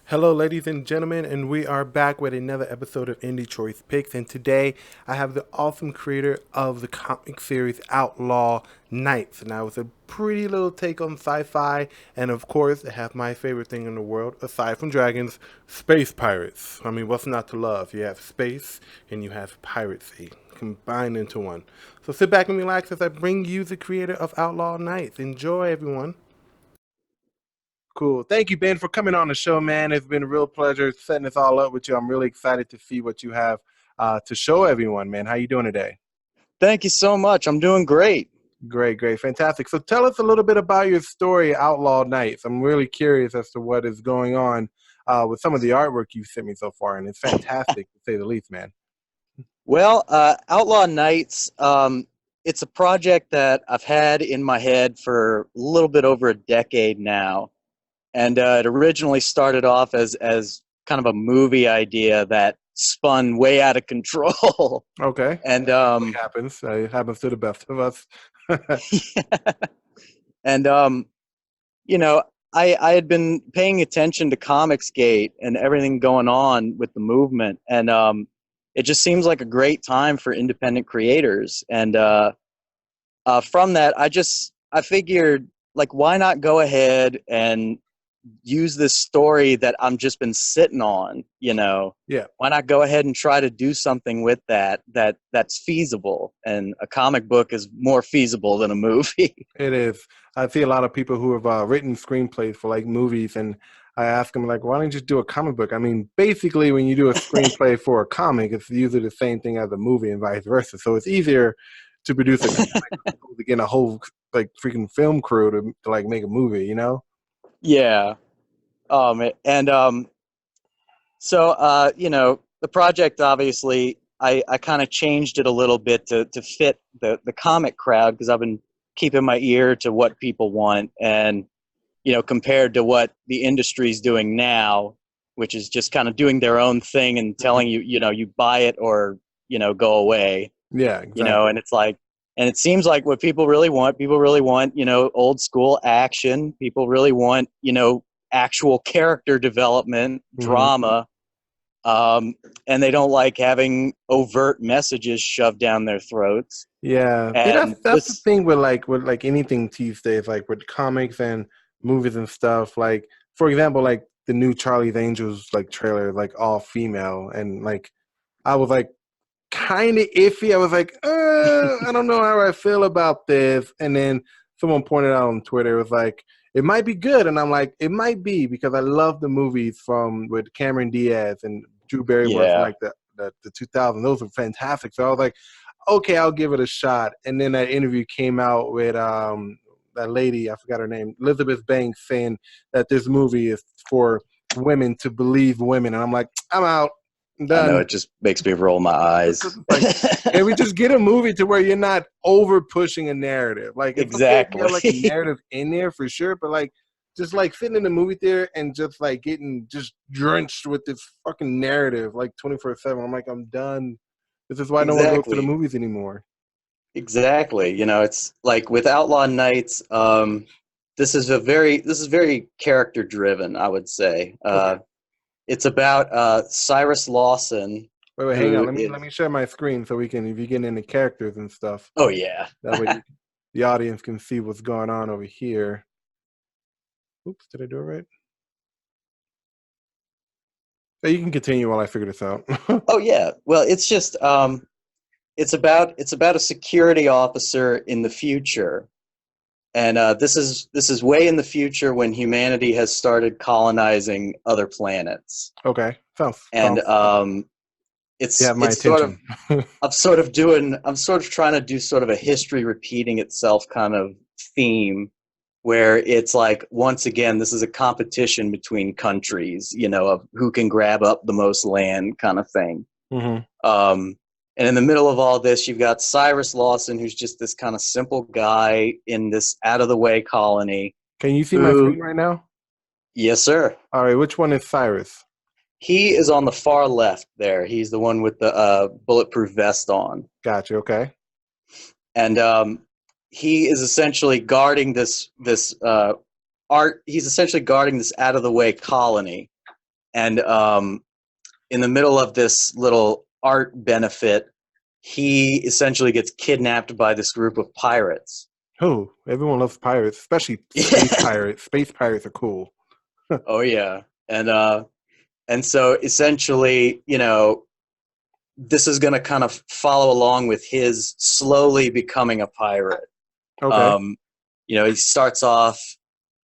Hello, ladies and gentlemen, and we are back with another episode of Indie Choice Picks. And today I have the awesome creator of the comic series Outlaw Nights. Now, it's a pretty little take on sci fi, and of course, I have my favorite thing in the world, aside from dragons, space pirates. I mean, what's not to love? You have space and you have piracy combined into one. So sit back and relax as I bring you the creator of Outlaw Nights. Enjoy, everyone. Cool. Thank you, Ben, for coming on the show, man. It's been a real pleasure setting this all up with you. I'm really excited to see what you have to show everyone, man. How you doing today? Thank you so much. I'm doing great. Great, great, fantastic. So tell us a little bit about your story, Outlaw Nights. I'm really curious as to what is going on with some of the artwork you've sent me so far, and it's fantastic to say the least, man. Outlaw Nights, it's a project that I've had in my head for a little bit over a decade now. And it originally started off as kind of a movie idea that spun way out of control. Okay. and It happens. It happens to the best of us. and you know, I had been paying attention to Comicsgate and everything going on with the movement, and it just seems like a great time for independent creators. And from that, I figured, like, why not go ahead and use this story that I'm just been sitting on, Yeah. why not go ahead and try to do something with that's feasible? And a comic book is more feasible than a movie. It is. I see a lot of people who have written screenplays for like movies, and I ask them like, "Why don't you just do a comic book?" I mean, basically, when you do a screenplay for a comic, it's usually the same thing as a movie, and vice versa. So it's easier to produce a comic to get a whole like freaking film crew to like make a movie. You know? Yeah. And so the project, obviously, I kind of changed it a little bit to fit the comic crowd, because I've been keeping my ear to what people want. And compared to what the industry's doing now, which is just kind of doing their own thing and telling you, you buy it or, go away, Yeah, exactly. and it's like, and it seems like what people really want, old school action. People really want, actual character development, Hmm. drama, and they don't like having overt messages shoved down their throats. Yeah, see, And that's the this, thing with anything these days, like with comics and movies and stuff. Like, for example, like the new Charlie's Angels like trailer, like all female, and like I was like kind of iffy. I was like, I don't know how I feel about this. And then someone pointed out on Twitter, it was like, it might be good. And I'm like, it might be because I love the movies from with Cameron Diaz and Drew Barrymore from yeah, like the 2000s. Those were fantastic. So I was like, okay, I'll give it a shot. And then that interview came out with that lady, I forgot her name, Elizabeth Banks, saying that this movie is for women to believe women. And I'm like, I'm out. I'm I know done. it just makes me roll my eyes. It's like, can we just get a movie to where you're not over pushing a narrative? Like, it's okay if you have like a Exactly. narrative in there for sure, but like, just like sitting in the movie theater and just like getting just drenched with this fucking narrative like 24/7. I'm like, I'm done. This is why no one goes to the Exactly. movies anymore. Exactly. It's like with Outlaw Nights, this is very character driven, I would say. Okay. It's about Cyrus Lawson, Wait, hang on. who Let me is, share my screen so we can, if you get into characters and stuff, oh yeah. that way the audience can see what's going on over here. Oops, did I do it right? So you can continue while I figure this out. Oh yeah. Well, it's just it's about a security officer in the future. And this is way in the future, when humanity has started colonizing other planets. Okay, And you it's have my it's sort attention. of I'm sort of trying to do sort of a history repeating itself kind of theme, where it's like, once again, this is a competition between countries, of who can grab up the most land, kind of thing. Hmm. Um, and in the middle of all this, you've got Cyrus Lawson, who's just this kind of simple guy in this out of the way colony. Can you see my Who, screen right now? yes, sir. All right, which one is Cyrus? He is on the far left there. He's the one with the bulletproof vest on. Gotcha. Okay. And he is essentially guarding this art. He's essentially guarding this out of the way colony, And in the middle of this little art benefit, he essentially gets kidnapped by this group of pirates. Oh, everyone loves pirates, especially space Yeah. pirates. Space pirates are cool. Oh yeah. And so essentially, this is going to kind of follow along with his slowly becoming a pirate. Okay. Um, he starts off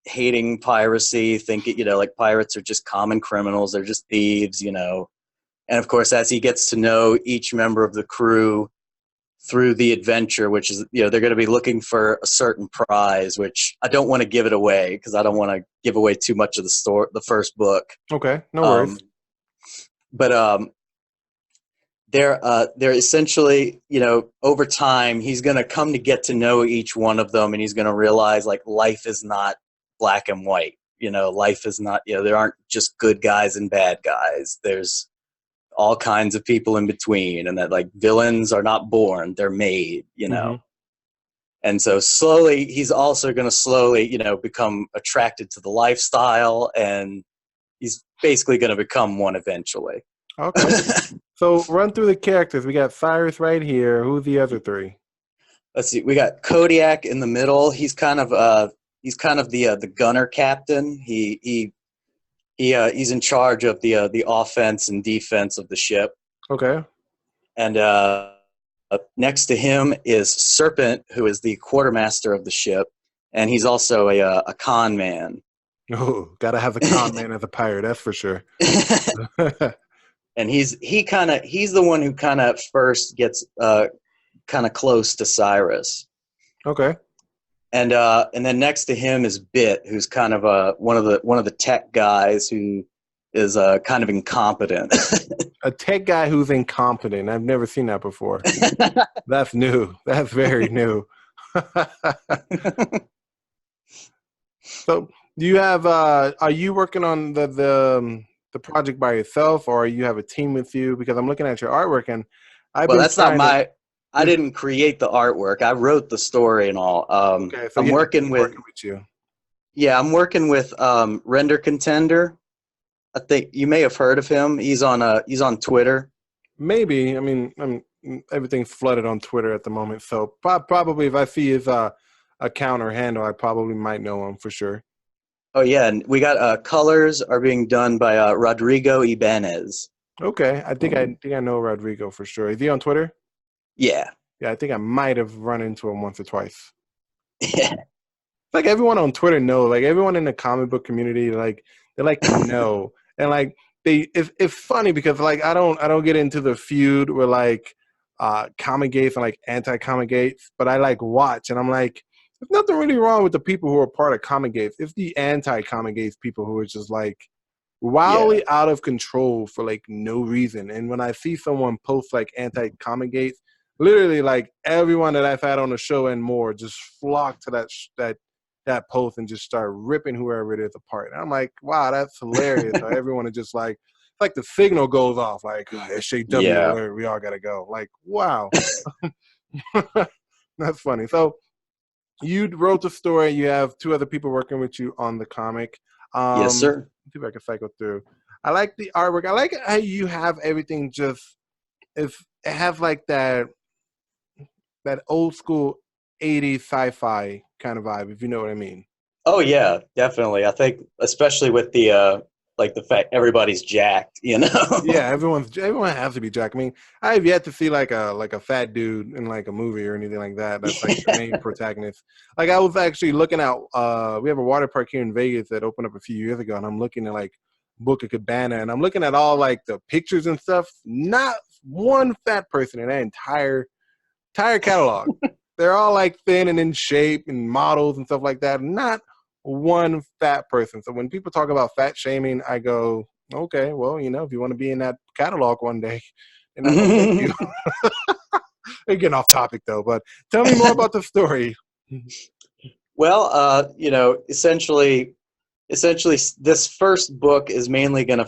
hating piracy, thinking, like pirates are just common criminals, they're just thieves. And of course, as he gets to know each member of the crew through the adventure, which is, they're going to be looking for a certain prize, which I don't want to give it away because I don't want to give away too much of the first book. Okay. No worries. Um, but they're essentially, over time, he's going to come to get to know each one of them, and he's going to realize like life is not black and white. Life is not, there aren't just good guys and bad guys. There's all kinds of people in between, and that like villains are not born, they're made. Hmm. And so slowly, he's also going to slowly, become attracted to the lifestyle, and he's basically going to become one eventually. Okay. So run through the characters. We got Cyrus right here. Who's the other three? Let's see. We got Kodiak in the middle. He's kind of the gunner captain. He's in charge of the offense and defense of the ship. Okay. And next to him is Serpent, who is the quartermaster of the ship, and he's also a con man. Oh, gotta have the con man as a pirate. That's for sure. And he's the one who kind of first gets kind of close to Cyrus. Okay. And then next to him is Bit, who's kind of one of the tech guys who is kind of incompetent. A tech guy who's incompetent. I've never seen that before. That's new. That's very new. So, do you have? Are you working on the project by yourself, or you have a team with you? Because I'm looking at your artwork, and I've Well, been that's not trying to. my. I didn't create the artwork. I wrote the story and all. Okay, so I'm you have a working team with working with you. Yeah, I'm working with Render Contender. I think you may have heard of him. He's on Twitter. Maybe. I mean, everything's flooded on Twitter at the moment, so probably if I see his account or handle, I probably might know him for sure. Oh yeah, and we got colors are being done by Rodrigo Ibanez. Okay, I think I know Rodrigo for sure. Is he on Twitter? Yeah. Yeah, I think I might have run into him once or twice. Like everyone on Twitter knows, like everyone in the comic book community, like they like to know, and like it's funny because like I don't get into the feud with like comic gates and like anti comic gates, but I like watch and I'm like, there's nothing really wrong with the people who are part of comic gates. It's the anti comic gates people who are just like Yeah. wildly out of control for like no reason. And when I see someone post like anti comic gates, literally like everyone that I've had on the show and more just flock to that post and just start ripping whoever it is apart. And I'm like, wow, that's hilarious. So everyone is just like the signal goes off, like SJW Yeah. alert, we all gotta go. Like, wow. That's funny. So you wrote the story, you have two other people working with you on the comic. Yes, sir. Let's see if I can cycle through. I like the artwork. I like how you have everything just if it has like that old school 80s sci-fi kind of vibe, if you know what I mean. Oh yeah, definitely. I think especially with the like the fact everybody's jacked. Yeah, everyone has to be Jack. I mean, I have yet to see like a fat dude in like a movie or anything like that. That's like the main protagonist. Like I was actually looking at we have a water park here in Vegas that opened up a few years ago, and I'm looking at like Book of Cabana, and I'm looking at all like the pictures and stuff. Not one fat person in that entire catalog. They're all like thin and in shape and models and stuff like that. Not one fat person. So when people talk about fat shaming, I go, okay, well, if you want to be in that catalog one day, they're not gonna take you. We're getting off topic though, but tell me more about the story. Well, essentially, this first book is mainly gonna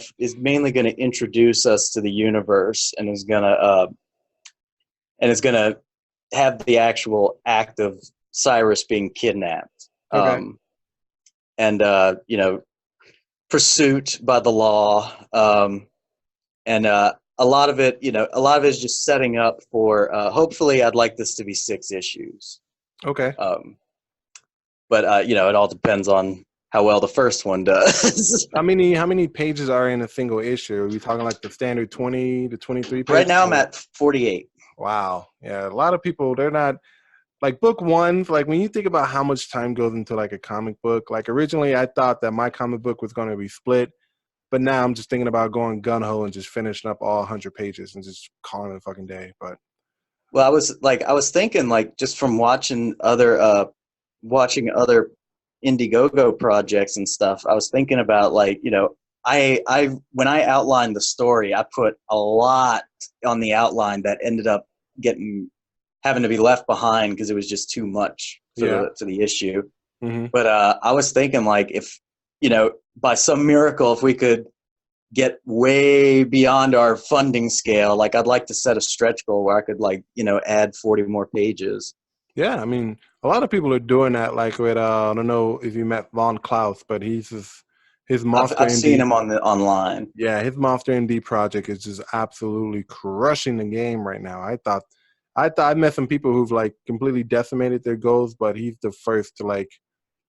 introduce us to the universe, and is gonna have the actual act of Cyrus being kidnapped. Okay. And pursuit by the law, and a lot of it, a lot of it is just setting up for. Hopefully, I'd like this to be 6 issues. Okay. Um, but it all depends on how well the first one does. How many pages are in a single issue? Are we talking like the standard 20 to 23 Right pages? now, I'm Or? at 48. Wow. Yeah, a lot of people, they're not like book one. Like when you think about how much time goes into like a comic book, like originally I thought that my comic book was going to be split, but now I'm just thinking about going gun ho and just finishing up all 100 pages and just calling it a fucking day. But Well, I was thinking like just from watching other Indiegogo projects and stuff. I was thinking about like I when I outlined the story, I put a lot on the outline that ended up getting having to be left behind because it was just too much yeah. for the issue. Hmm. But I was thinking like if by some miracle if we could get way beyond our funding scale, like I'd like to set a stretch goal where I could like add 40 more pages. Yeah, a lot of people are doing that. Like with I don't know if you met Von Klaus, but his Monster I've seen ND. him on the online. Yeah, his Monster ND project is just absolutely crushing the game right now. I thought I met some people who've like completely decimated their goals, but he's the first to like,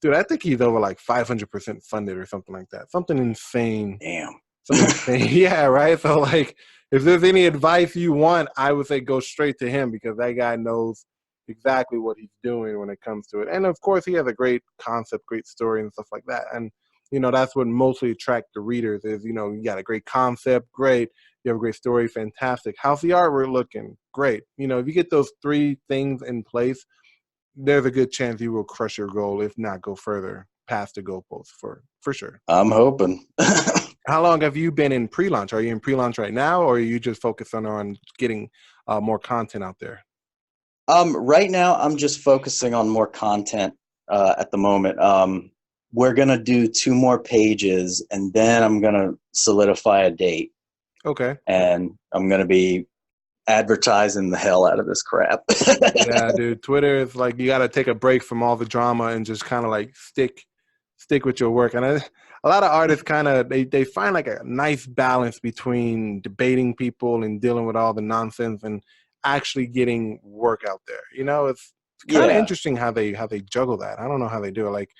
dude. I think he's over like 500% funded or something like that. Something insane. Damn. Something insane. Yeah, right. So like, if there's any advice you want, I would say go straight to him because that guy knows exactly what he's doing when it comes to it. And of course, he has a great concept, great story, and stuff like that. And that's what mostly attract the readers is you got a great concept, great. You have a great story, fantastic. How's the artwork looking? Great. If you get those three things in place, there's a good chance you will crush your goal, if not go further past the goalpost for sure. I'm hoping. How long have you been in pre-launch? Are you in pre-launch right now, or are you just focusing on getting more content out there? Right now, I'm just focusing on more content at the moment. We're gonna do 2 more pages, and then I'm gonna solidify a date, Okay. and I'm gonna be advertising the hell out of this crap. Yeah, dude. Twitter is like you got to take a break from all the drama and just kind of like stick with your work. And a lot of artists kind of they find like a nice balance between debating people and dealing with all the nonsense and actually getting work out there. It's kind of Yeah, interesting how they juggle that. I don't know how they do it. Like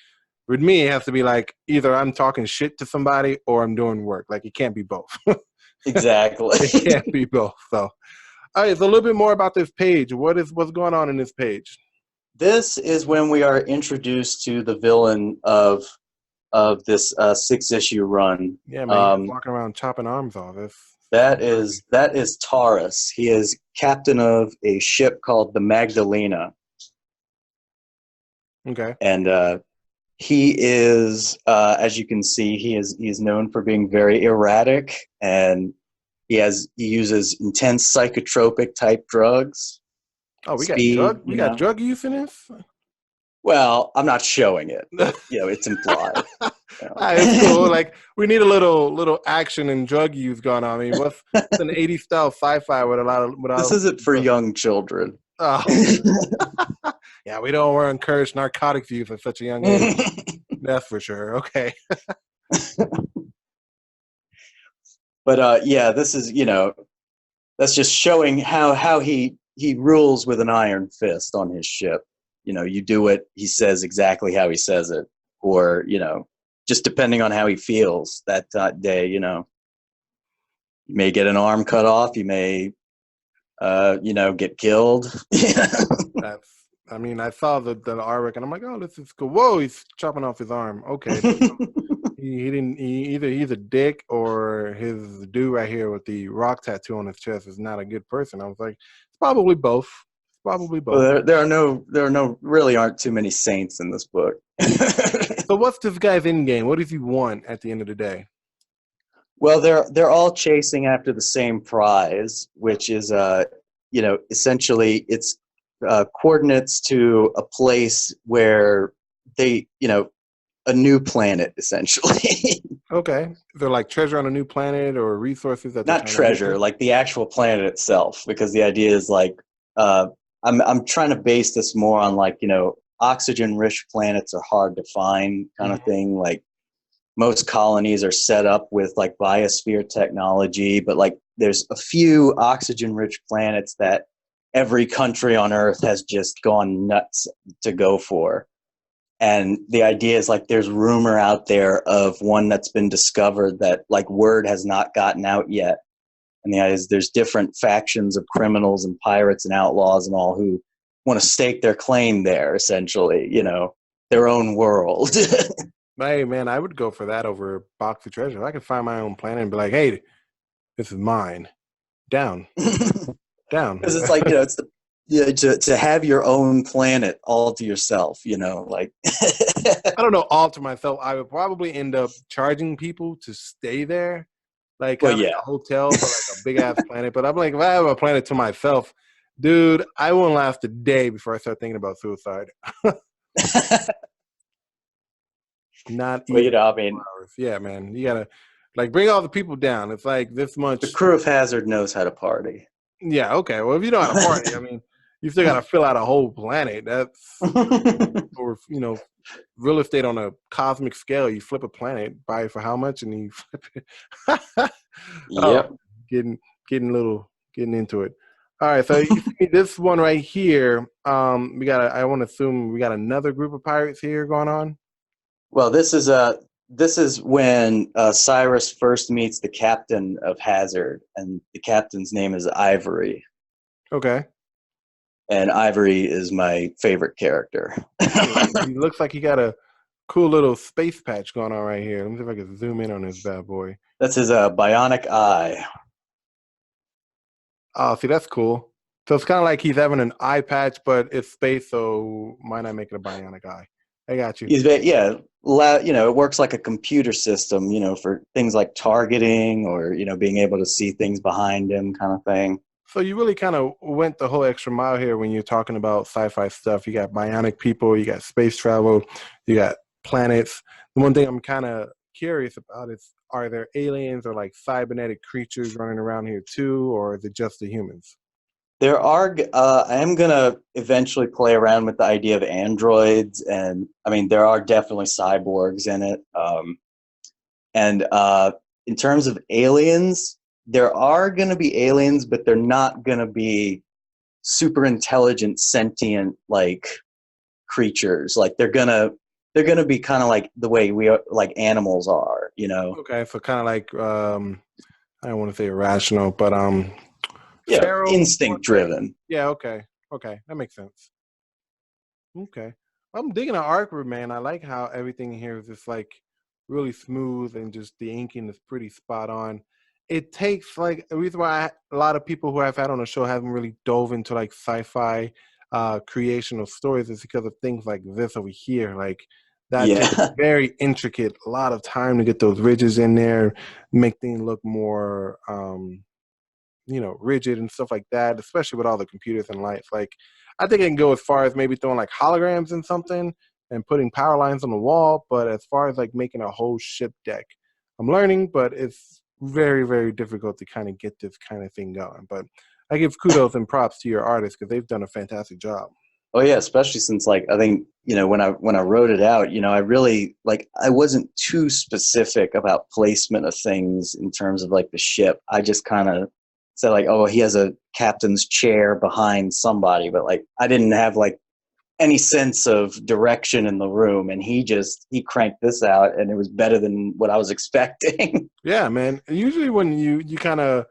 with me, it has to be like either I'm talking shit to somebody or I'm doing work. Like it can't be both. exactly. It can't be both. So, all right. So a little bit more about this page. What's going on in this page? This is when we are introduced to the villain of this 6 issue run. Yeah, man, he's walking around chopping arms off. That is Taurus. He is captain of a ship called the Magdalena, Okay. and he is, as you can see, he's known for being very erratic, and he uses intense psychotropic type drugs. Oh, we got Speed, drug use in this. Well, I'm not showing it, but it's implied. It's cool. Like we need a little action and drug use going on. What's an '80s style sci-fi with a lot of This isn't for young children. Oh, yeah, we don't want to encourage narcotics use at such a young age. That's for sure. Okay. But yeah, this is that's just showing how he rules with an iron fist on his ship. You do what he says exactly how he says it, or just depending on how he feels that day. You may get an arm cut off. You may get killed. That's. I saw the artwork and I'm like, oh, this is cool. Whoa, he's chopping off his arm. Okay. He didn't. Either he's a dick or his dude right here with the rock tattoo on his chest is not a good person. I was like, it's probably both. It's probably both. Well, really aren't too many saints in this book. So what's this guy's end game? What does he want at the end of the day? Well, they're all chasing after the same prize, which is essentially it's coordinates to a place where a new planet essentially. Okay, they're like treasure on a new planet or resources that they're Not trying to get treasure, to? like the actual planet itself, because the idea is like I'm trying to base this more on like oxygen rich planets are hard to find kind of thing, like most colonies are set up with like biosphere technology, but like there's a few oxygen rich planets that every country on Earth has just gone nuts to go for. And the idea is like there's rumor out there of one that's been discovered that like word has not gotten out yet. And the idea is there's different factions of criminals and pirates and outlaws and all who want to stake their claim there, essentially, their own world. Hey, man, I would go for that over a box of treasure. If I could find my own planet and be like, hey, this is mine. Down, down. Because it's like, it's the to have your own planet all to yourself, like I don't know, all to myself. I would probably end up charging people to stay there, like well, kind of like yeah. a hotel for like a big ass planet. But I'm like, if I have a planet to myself, dude, I won't last a day before I start thinking about suicide. Not Well, even I mean, hours. Yeah, man, you gotta like bring all the people down. It's like this the much. crew of Hazard knows how to party. Yeah, okay. Well, if you know how to party, I mean, you still gotta fill out a whole planet. That's or real estate on a cosmic scale. You flip a planet, buy it for how much, and you flip it. Oh, Yep. getting getting into it. All right, so you see this one right here. We got. I want to assume we got another group of pirates here going on. Well, this is when Cyrus first meets the captain of Hazard, and the captain's name is Ivory, Okay. and Ivory is my favorite character. He looks like he got a cool little space patch going on right here. Let me see if I can zoom in on this bad boy. That's his bionic eye. Oh, see, that's cool. So it's kind of like he's having an eye patch, but it's space, so why not make it a bionic eye? I got you. Yeah, it works like a computer system, for things like targeting or being able to see things behind him, kind of thing. So you really kind of went the whole extra mile here when you're talking about sci-fi stuff. You got bionic people, you got space travel, you got planets. The one thing I'm kind of curious about is, are there aliens or like cybernetic creatures running around here too, or is it just the humans? There are. I am gonna eventually play around with the idea of androids, and I mean there are definitely cyborgs in it. And in terms of aliens, there are gonna be aliens, but they're not gonna be super intelligent, sentient like creatures. Like they're gonna be kind of like the way we are, like animals are. Okay, so kind of like I don't want to say irrational, but Yeah, feral. instinct driven. Yeah, okay, okay, that makes sense. Okay. I'm digging the artwork, man. I like how everything here is just like really smooth and just the inking is pretty spot on. It takes like the reason why a lot of people who I've had on the show haven't really dove into like sci-fi creation of stories is because of things like this over here. Like that takes Yeah. very intricate, a lot of time to get those ridges in there, make things look more rigid and stuff like that, especially with all the computers and lights. Like, I think it can go as far as maybe throwing like holograms in something and putting power lines on the wall. But as far as like making a whole ship deck, I'm learning, but it's very, very difficult to kind of get this kind of thing going. But I give kudos and props to your artists because they've done a fantastic job. Oh yeah, especially since like I think when I wrote it out, I really like I wasn't too specific about placement of things in terms of like the ship. I just kind of said like, oh, he has a captain's chair behind somebody, but like I didn't have like any sense of direction in the room, and he cranked this out, and it was better than what I was expecting. Yeah, man. Usually when you kind of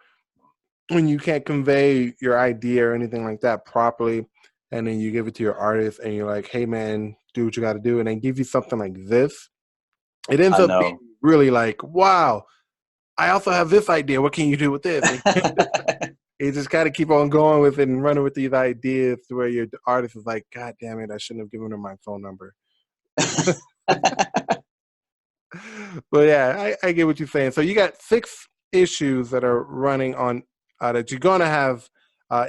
when you can't convey your idea or anything like that properly, and then you give it to your artist and you're like, hey man, do what you got to do, and they give you something like this, it ends I up being know. really like, wow, I also have this idea, what can you do with this? And you just got to keep on going with it and running with these ideas to where your artist is like, god damn it, I shouldn't have given her my phone number. But yeah, I get what you're saying. So you got 6 issues that are running on that you're gonna have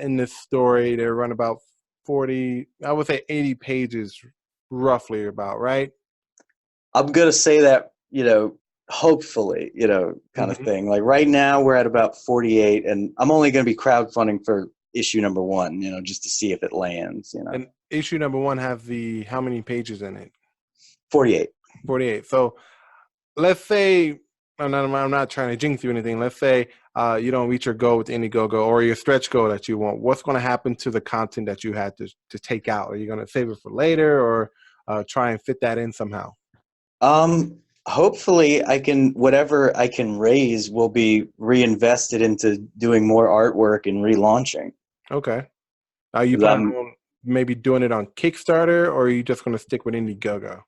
in this story. They run about 40, I would say 80 pages, roughly about, right? I'm gonna say that, hopefully, kind of Hmm. thing. Like right now we're at about 48, and I'm only gonna be crowdfunding for issue number one, just to see if it lands. And issue number one have the how many pages in it? 48. 48. So let's say I'm not trying to jinx you or anything. Let's say you don't reach your goal with Indiegogo or your stretch goal that you want. What's going to happen to the content that you had to take out? Are you going to save it for later or try and fit that in somehow? Hopefully I can, whatever I can raise will be reinvested into doing more artwork and relaunching. Okay. Are you 'Cause planning on maybe doing it on Kickstarter or are you just going to stick with Indiegogo?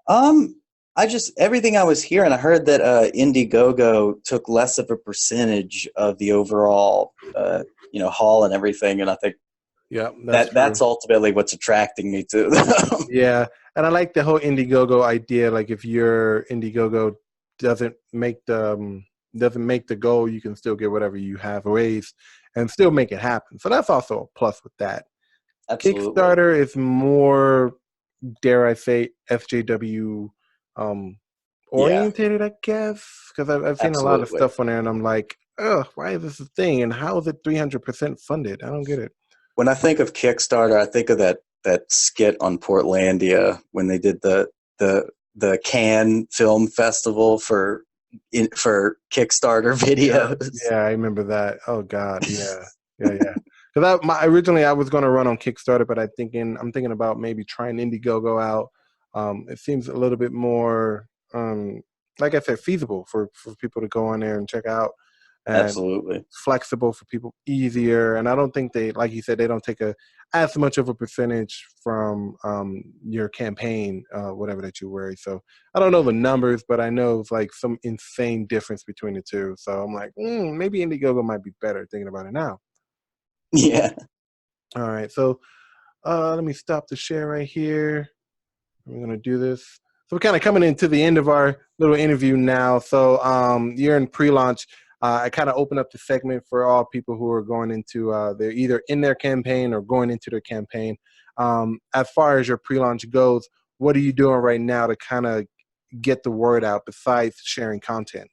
Um, I just, everything I was hearing, I heard that Indiegogo took less of a percentage of the overall, haul and everything, and I think Yeah, that's that true. that's ultimately what's attracting me to them. Yeah, and I like the whole Indiegogo idea. Like, if your Indiegogo doesn't make the doesn't make the goal, you can still get whatever you have raised and still make it happen. So that's also a plus with that. Absolutely. Kickstarter is more, dare I say, SJW um, Yeah, orientated, I guess, because I've seen a lot of absolutely. stuff on there, and I'm like, ugh, why is this a thing? And how is it 300% funded? I don't get it. When I think of Kickstarter, I think of that skit on Portlandia when they did the the Cannes Film Festival for Kickstarter Yeah, videos. yeah, I remember that. Oh God, yeah, yeah, yeah. Because originally I was going to run on Kickstarter, but I'm thinking about maybe trying Indiegogo out. It seems a little bit more, like I said, feasible for people to go on there and check out, and Absolutely. flexible for people, easier. And I don't think they, like you said, they don't take a as much of a percentage from your campaign, whatever that you worry. So I don't know the numbers, but I know it's like some insane difference between the two. So I'm like, maybe Indiegogo might be better thinking about it now. Yeah. All right. So let me stop the share right here. I'm going to do this. So we're kind of coming into the end of our little interview now. So you're in pre-launch. I kind of open up the segment for all people who are going into, they're either in their campaign or going into their campaign. As far as your pre-launch goes, what are you doing right now to kind of get the word out besides sharing content?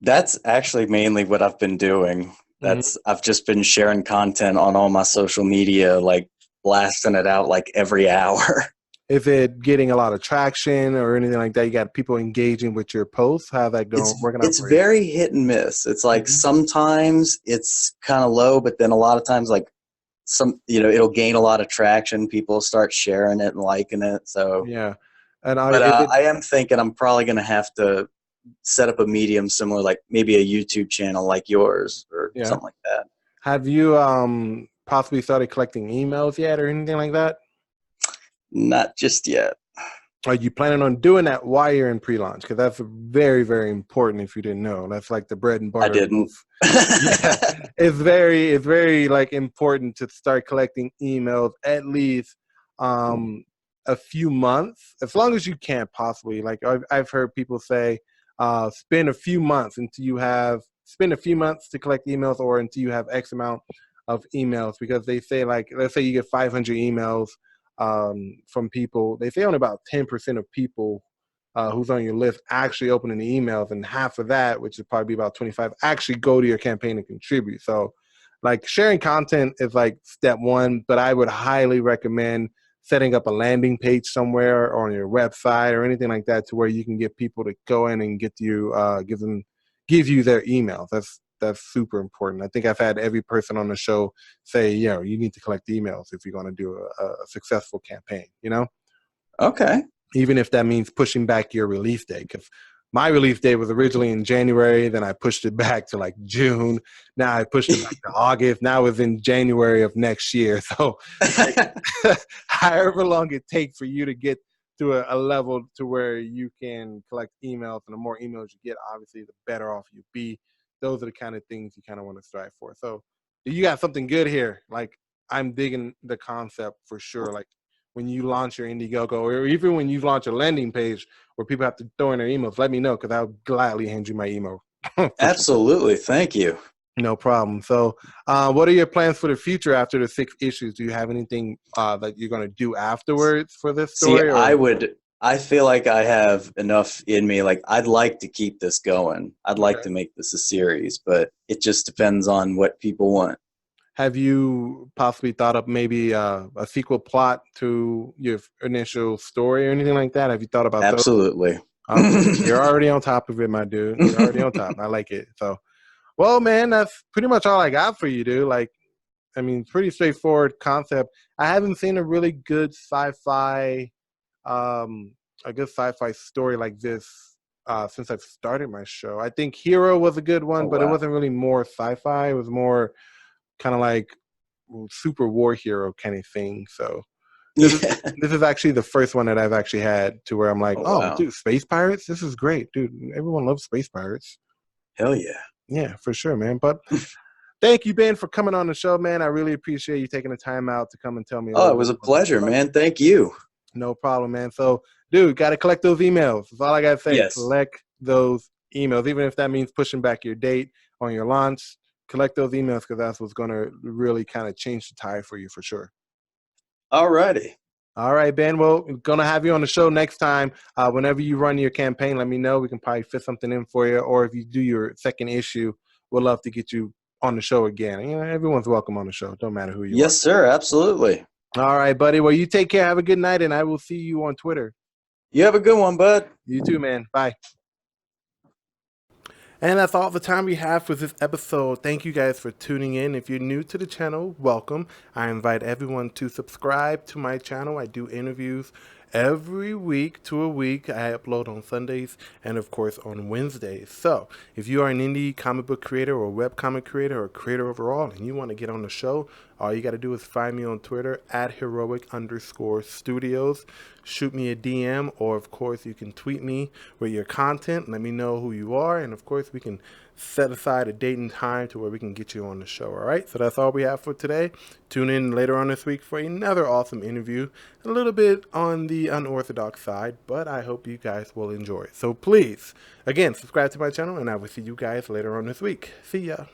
That's actually mainly what I've been doing. Mm-hmm. I've just been sharing content on all my social media, like blasting it out like every hour. Is it getting a lot of traction or anything like that? You got people engaging with your posts? How's that going, working out It's for you? very hit and miss. It's like Mm-hmm. sometimes it's kind of low, but then a lot of times like it'll gain a lot of traction. People start sharing it and liking it. So, Yeah. And but is it, I am thinking I'm probably going to have to set up a medium similar, like maybe a YouTube channel like yours or yeah. something like that. Have you possibly started collecting emails yet or anything like that? Not just yet. Are you planning on doing that while you're in pre-launch? Because that's very, very important if you didn't know. That's like the bread and I butter of both. didn't. Yeah, it's very like important to start collecting emails at least um a few months, as long as you can possibly. Like I've heard people say, spend a few months to collect emails or until you have X amount of emails, because they say, like, let's say you get 500 emails from people. They say only about 10% of people who's on your list actually opening the emails, and half of that, which would probably be about 25, actually go to your campaign and contribute. So, like, sharing content is like step one, but I would highly recommend setting up a landing page somewhere or on your website or anything like that to where you can get people to go in and give you their emails. That's super important. I think I've had every person on the show say, you need to collect emails if you're going to do a successful campaign, Okay. even if that means pushing back your release date. Because my release date was originally in January, then I pushed it back to like June. Now I pushed it back to August. Now it's in January of next year. So, like, however long it takes for you to get to a level to where you can collect emails, and the more emails you get, obviously, the better off you be. Those are the kind of things you kind of want to strive for. So, you got something good here. Like, I'm digging the concept for sure. Like, when you launch your Indiegogo, or even when you launch a landing page where people have to throw in their emails, let me know, because I'll gladly hand you my email for sure. Absolutely. Thank you. No problem. So, what are your plans for the future after the 6 issues? Do you have anything that you're going to do afterwards for this See, story, or I feel like I have enough in me. Like, I'd like to keep this going. I'd like okay. to make this a series, but it just depends on what people want. Have you possibly thought of maybe a sequel plot to your initial story or anything like that? Have you thought about those? Absolutely. You're already on top of it, my dude. You're already on top. I like it. So, well, man, that's pretty much all I got for you, dude. Like, I mean, pretty straightforward concept. I haven't seen a really good sci-fi, um, a good sci-fi story like this since I've started my show. I think Hero was a good Oh one, but it wow. wasn't really more sci-fi. It was more kind of like super war hero kind of thing. So this is Yeah. this is actually the first one that I've actually had to where I'm like, Oh oh, wow. dude, space pirates. This is great, dude. Everyone loves space pirates. Hell yeah. Yeah, for sure, man. But thank you, Ben, for coming on the show, man. I really appreciate you taking the time out to come and tell me a Oh, little it bit was a about the pleasure, show. man. Thank you. No problem, man. So, dude, got to collect those emails. That's all I got to say. Yes. Collect those emails, even if that means pushing back your date on your launch. Collect those emails because that's what's going to really kind of change the tide for you for sure. All righty. All right, Ben. Well, we're going to have you on the show next time. Whenever you run your campaign, let me know. We can probably fit something in for you. Or if you do your second issue, we'd love to get you on the show again. You know, everyone's welcome on the show. Don't matter who you are. Yes, sir. Absolutely. All right, buddy. Well, you take care. Have a good night, and I will see you on Twitter. You have a good one, bud. You too, man. Bye. And that's all the time we have for this episode. Thank you guys for tuning in. If you're new to the channel, welcome. I invite everyone to subscribe to my channel. I do interviews every week to a week. I upload on Sundays and, of course, on Wednesdays. So if you are an indie comic book creator or web comic creator or creator overall and you want to get on the show, all you got to do is find me on Twitter at heroic_studios. Shoot me a DM, or of course you can tweet me with your content. Let me know who you are, and of course we can set aside a date and time to where we can get you on the show. All right, so that's all we have for today. Tune in later on this week for another awesome interview, a little bit on the unorthodox side, but I hope you guys will enjoy it. So please, again, subscribe to my channel, and I will see you guys later on this week. See ya.